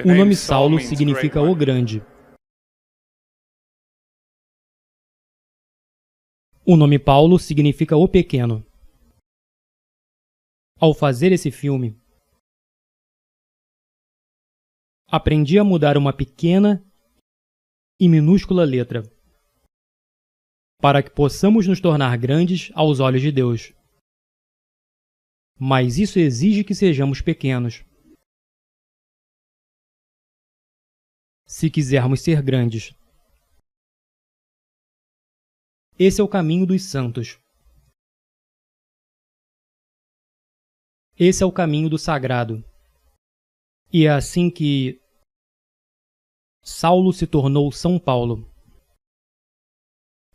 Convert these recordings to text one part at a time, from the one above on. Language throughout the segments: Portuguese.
O nome Saulo significa o grande. O nome Paulo significa o pequeno. Ao fazer esse filme, aprendi a mudar uma pequena e minúscula letra, para que possamos nos tornar grandes aos olhos de Deus. Mas isso exige que sejamos pequenos. Se quisermos ser grandes. Esse é o caminho dos santos. Esse é o caminho do sagrado. E é assim que Saulo se tornou São Paulo.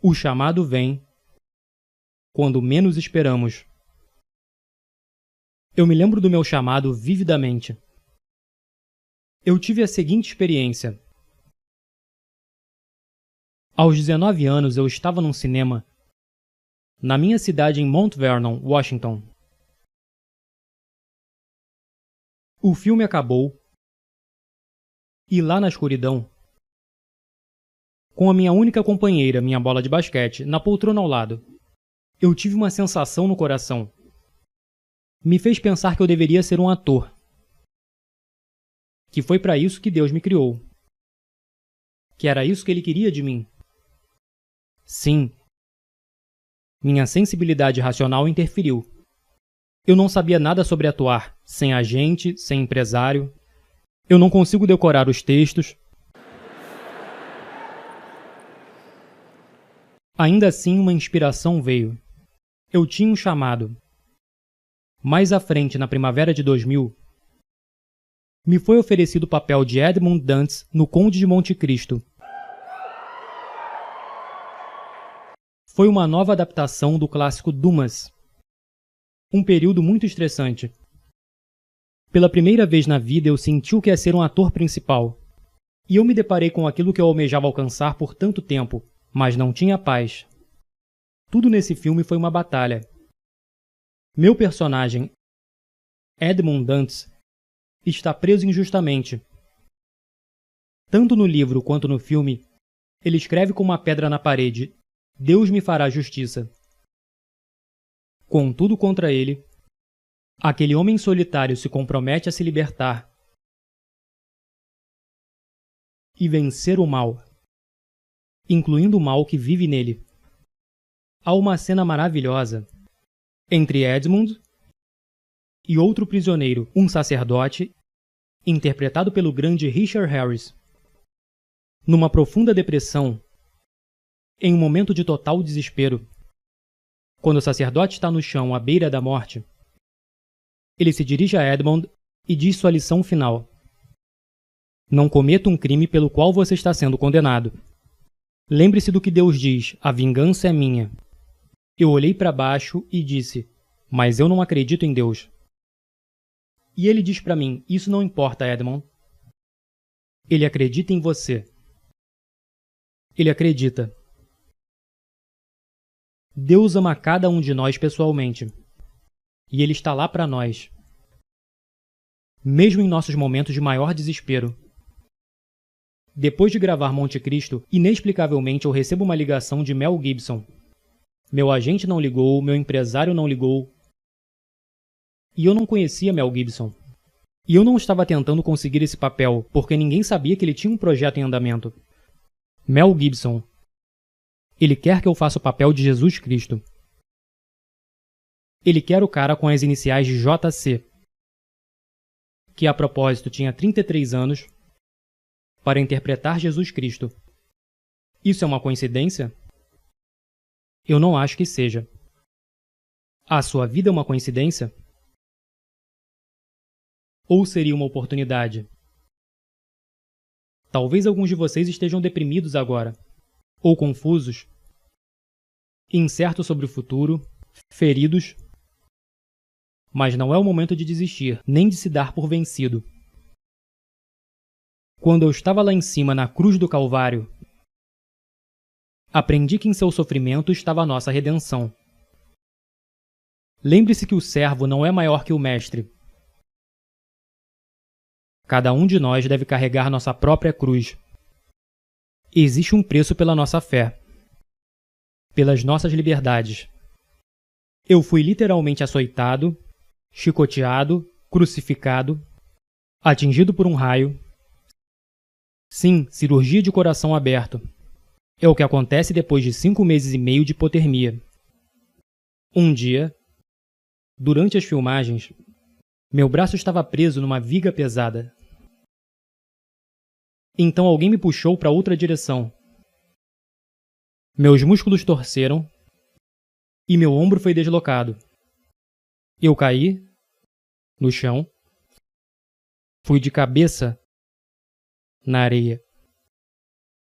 O chamado vem quando menos esperamos. Eu me lembro do meu chamado vividamente. Eu tive a seguinte experiência. Aos 19 anos, eu estava num cinema na minha cidade em Mount Vernon, Washington. O filme acabou e lá na escuridão, com a minha única companheira, minha bola de basquete, na poltrona ao lado, eu tive uma sensação no coração. Me fez pensar que eu deveria ser um ator. Que foi para isso que Deus me criou. Que era isso que Ele queria de mim. Sim. Minha sensibilidade racional interferiu. Eu não sabia nada sobre atuar, sem agente, sem empresário. Eu não consigo decorar os textos. Ainda assim, uma inspiração veio. Eu tinha um chamado. Mais à frente, na primavera de 2000, me foi oferecido o papel de Edmund Dantes no Conde de Monte Cristo. Foi uma nova adaptação do clássico Dumas. Um período muito estressante. Pela primeira vez na vida eu senti o que é ser um ator principal. E eu me deparei com aquilo que eu almejava alcançar por tanto tempo, mas não tinha paz. Tudo nesse filme foi uma batalha. Meu personagem, Edmund Dantes, está preso injustamente. Tanto no livro quanto no filme, ele escreve com uma pedra na parede: Deus me fará justiça. Contudo, contra ele, aquele homem solitário se compromete a se libertar e vencer o mal, incluindo o mal que vive nele. Há uma cena maravilhosa entre Edmund e outro prisioneiro, um sacerdote, interpretado pelo grande Richard Harris. Numa profunda depressão, em um momento de total desespero, quando o sacerdote está no chão à beira da morte, ele se dirige a Edmund e diz sua lição final: Não cometa um crime pelo qual você está sendo condenado. Lembre-se do que Deus diz: a vingança é minha. Eu olhei para baixo e disse: Mas eu não acredito em Deus. E ele diz para mim: Isso não importa, Edmund. Ele acredita em você. Ele acredita. Deus ama cada um de nós pessoalmente. E Ele está lá para nós. Mesmo em nossos momentos de maior desespero. Depois de gravar Monte Cristo, inexplicavelmente eu recebo uma ligação de Mel Gibson. Meu agente não ligou, meu empresário não ligou. E eu não conhecia Mel Gibson. E eu não estava tentando conseguir esse papel, porque ninguém sabia que ele tinha um projeto em andamento. Mel Gibson. Ele quer que eu faça o papel de Jesus Cristo. Ele quer o cara com as iniciais de JC, que a propósito tinha 33 anos, para interpretar Jesus Cristo. Isso é uma coincidência? Eu não acho que seja. A sua vida é uma coincidência? Ou seria uma oportunidade? Talvez alguns de vocês estejam deprimidos agora, ou confusos, incertos sobre o futuro, feridos. Mas não é o momento de desistir, nem de se dar por vencido. Quando eu estava lá em cima na cruz do Calvário, aprendi que em seu sofrimento estava a nossa redenção. Lembre-se que o servo não é maior que o mestre. Cada um de nós deve carregar nossa própria cruz. Existe um preço pela nossa fé, pelas nossas liberdades. Eu fui literalmente açoitado, chicoteado, crucificado, atingido por um raio. Sim, cirurgia de coração aberto. É o que acontece depois de 5 meses e meio de hipotermia. Um dia, durante as filmagens, meu braço estava preso numa viga pesada. Então alguém me puxou para outra direção. Meus músculos torceram e meu ombro foi deslocado. Eu caí no chão, fui de cabeça na areia.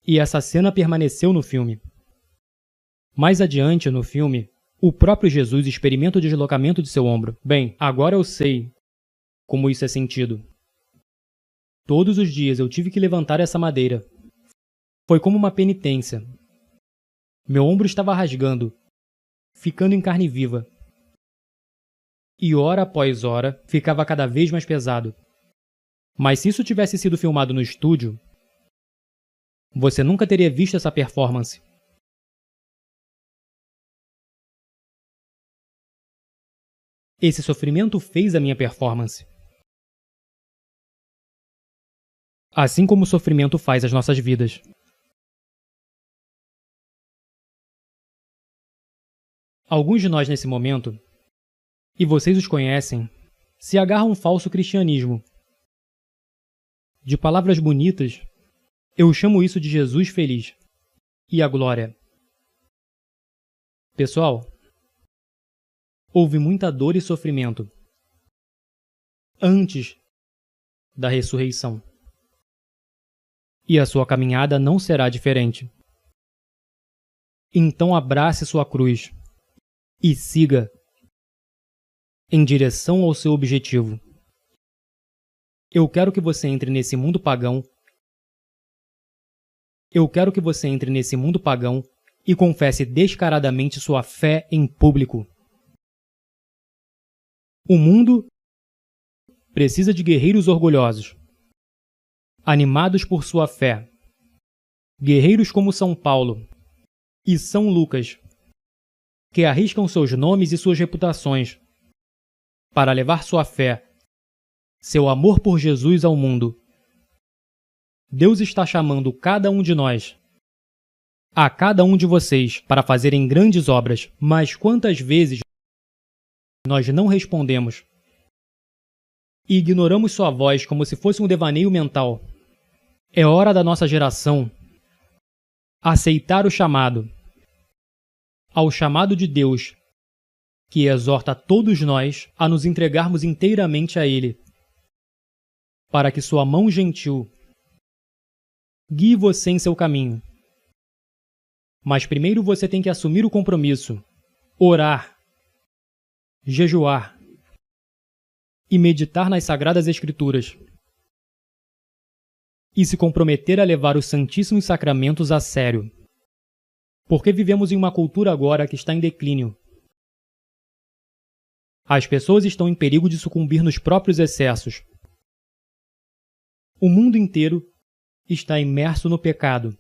E essa cena permaneceu no filme. Mais adiante, no filme, o próprio Jesus experimenta o deslocamento de seu ombro. Bem, agora eu sei como isso é sentido. Todos os dias eu tive que levantar essa madeira. Foi como uma penitência. Meu ombro estava rasgando, ficando em carne viva. E hora após hora, ficava cada vez mais pesado. Mas se isso tivesse sido filmado no estúdio, você nunca teria visto essa performance. Esse sofrimento fez a minha performance. Assim como o sofrimento faz as nossas vidas. Alguns de nós nesse momento, e vocês os conhecem, se agarram a um falso cristianismo. De palavras bonitas, eu chamo isso de Jesus feliz e a glória. Pessoal, houve muita dor e sofrimento antes da ressurreição. E a sua caminhada não será diferente. Então abrace sua cruz e siga em direção ao seu objetivo. Eu quero que você entre nesse mundo pagão. Eu quero que você entre nesse mundo pagão e confesse descaradamente sua fé em público. O mundo precisa de guerreiros orgulhosos, animados por sua fé. Guerreiros como São Paulo e São Lucas, que arriscam seus nomes e suas reputações para levar sua fé, seu amor por Jesus ao mundo. Deus está chamando cada um de nós, a cada um de vocês, para fazerem grandes obras, mas quantas vezes nós não respondemos e ignoramos sua voz como se fosse um devaneio mental? É hora da nossa geração aceitar o chamado, ao chamado de Deus, que exorta todos nós a nos entregarmos inteiramente a Ele, para que sua mão gentil guie você em seu caminho. Mas primeiro você tem que assumir o compromisso, orar, jejuar e meditar nas Sagradas Escrituras, e se comprometer a levar os Santíssimos Sacramentos a sério, porque vivemos em uma cultura agora que está em declínio. As pessoas estão em perigo de sucumbir nos próprios excessos. O mundo inteiro está imerso no pecado.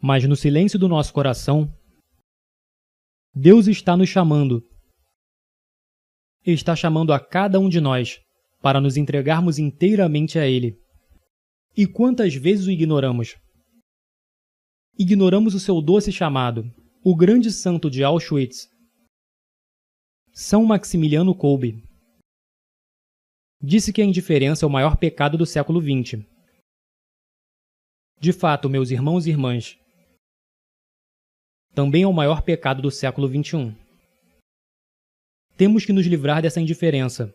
Mas no silêncio do nosso coração, Deus está nos chamando. Está chamando a cada um de nós para nos entregarmos inteiramente a Ele. E quantas vezes o ignoramos? Ignoramos o seu doce chamado. O grande santo de Auschwitz, São Maximiliano Kolbe, disse que a indiferença é o maior pecado do século XX. De fato, meus irmãos e irmãs, também é o maior pecado do século XXI. Temos que nos livrar dessa indiferença,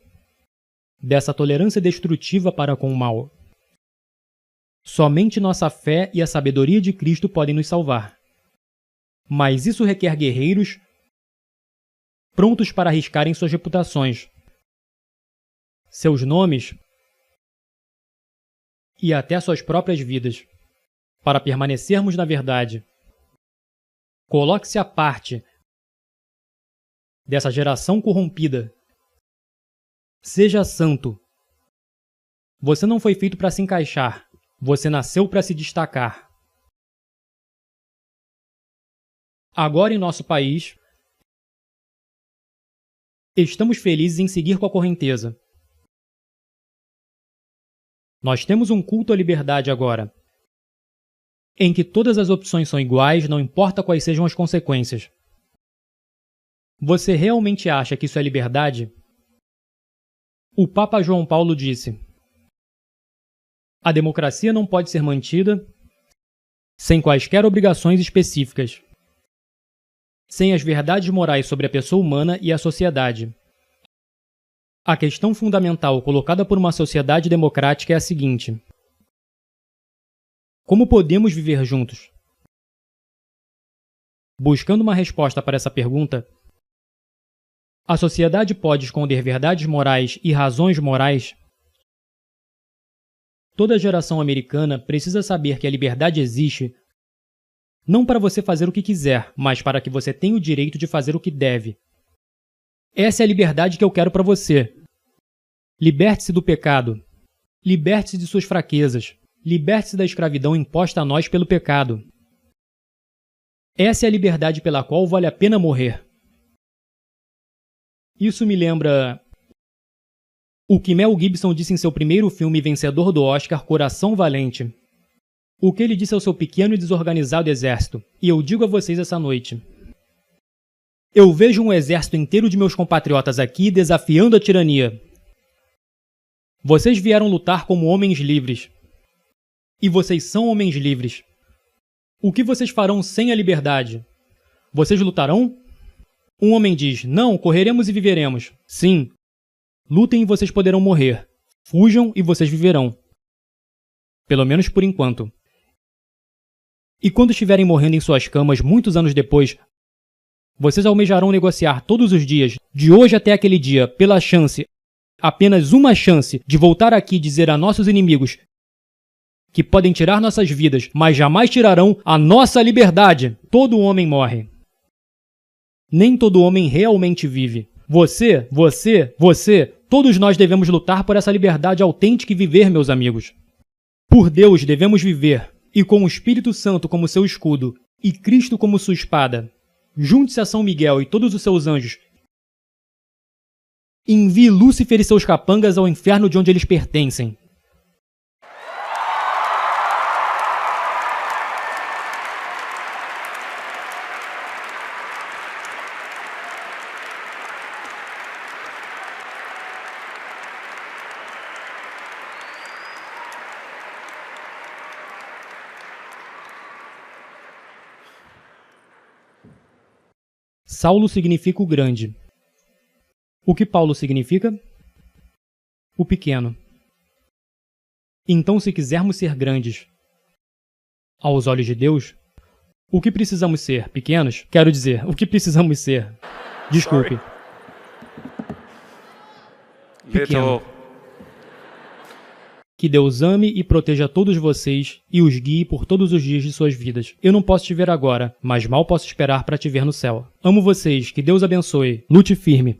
dessa tolerância destrutiva para com o mal. Somente nossa fé e a sabedoria de Cristo podem nos salvar. Mas isso requer guerreiros prontos para arriscarem suas reputações, seus nomes e até suas próprias vidas, para permanecermos na verdade. Coloque-se à parte dessa geração corrompida. Seja santo Você não foi feito para se encaixar. Você nasceu para se destacar. Agora em nosso país, estamos felizes em seguir com a correnteza. Nós temos um culto à liberdade agora, em que todas as opções são iguais, não importa quais sejam as consequências. Você realmente acha que isso é liberdade? O Papa João Paulo disse: a democracia não pode ser mantida sem quaisquer obrigações específicas, sem as verdades morais sobre a pessoa humana e a sociedade. A questão fundamental colocada por uma sociedade democrática é a seguinte: como podemos viver juntos? Buscando uma resposta para essa pergunta, a sociedade pode esconder verdades morais e razões morais? Toda geração americana precisa saber que a liberdade existe não para você fazer o que quiser, mas para que você tenha o direito de fazer o que deve. Essa é a liberdade que eu quero para você. Liberte-se do pecado. Liberte-se de suas fraquezas. Liberte-se da escravidão imposta a nós pelo pecado. Essa é a liberdade pela qual vale a pena morrer. Isso me lembra o que Mel Gibson disse em seu primeiro filme vencedor do Oscar, Coração Valente. O que ele disse ao seu pequeno e desorganizado exército, e eu digo a vocês essa noite. Eu vejo um exército inteiro de meus compatriotas aqui desafiando a tirania. Vocês vieram lutar como homens livres. E vocês são homens livres. O que vocês farão sem a liberdade? Vocês lutarão? Um homem diz: não, correremos e viveremos. Sim. Lutem e vocês poderão morrer. Fujam e vocês viverão. Pelo menos por enquanto. E quando estiverem morrendo em suas camas muitos anos depois, vocês almejarão negociar todos os dias, de hoje até aquele dia, pela chance, apenas uma chance, de voltar aqui e dizer a nossos inimigos que podem tirar nossas vidas, mas jamais tirarão a nossa liberdade. Todo homem morre. Nem todo homem realmente vive. Você, todos nós devemos lutar por essa liberdade autêntica e viver, meus amigos. Por Deus devemos viver, e com o Espírito Santo como seu escudo, e Cristo como sua espada. Junte-se a São Miguel e todos os seus anjos. Envie Lúcifer e seus capangas ao inferno de onde eles pertencem. Saulo significa o grande. O que Paulo significa? O pequeno. Então, se quisermos ser grandes aos olhos de Deus, o que precisamos ser? Pequenos? Quero dizer, o que precisamos ser? Desculpe. Pequeno. Que Deus ame e proteja todos vocês e os guie por todos os dias de suas vidas. Eu não posso te ver agora, mas mal posso esperar para te ver no céu. Amo vocês, que Deus abençoe. Lute firme.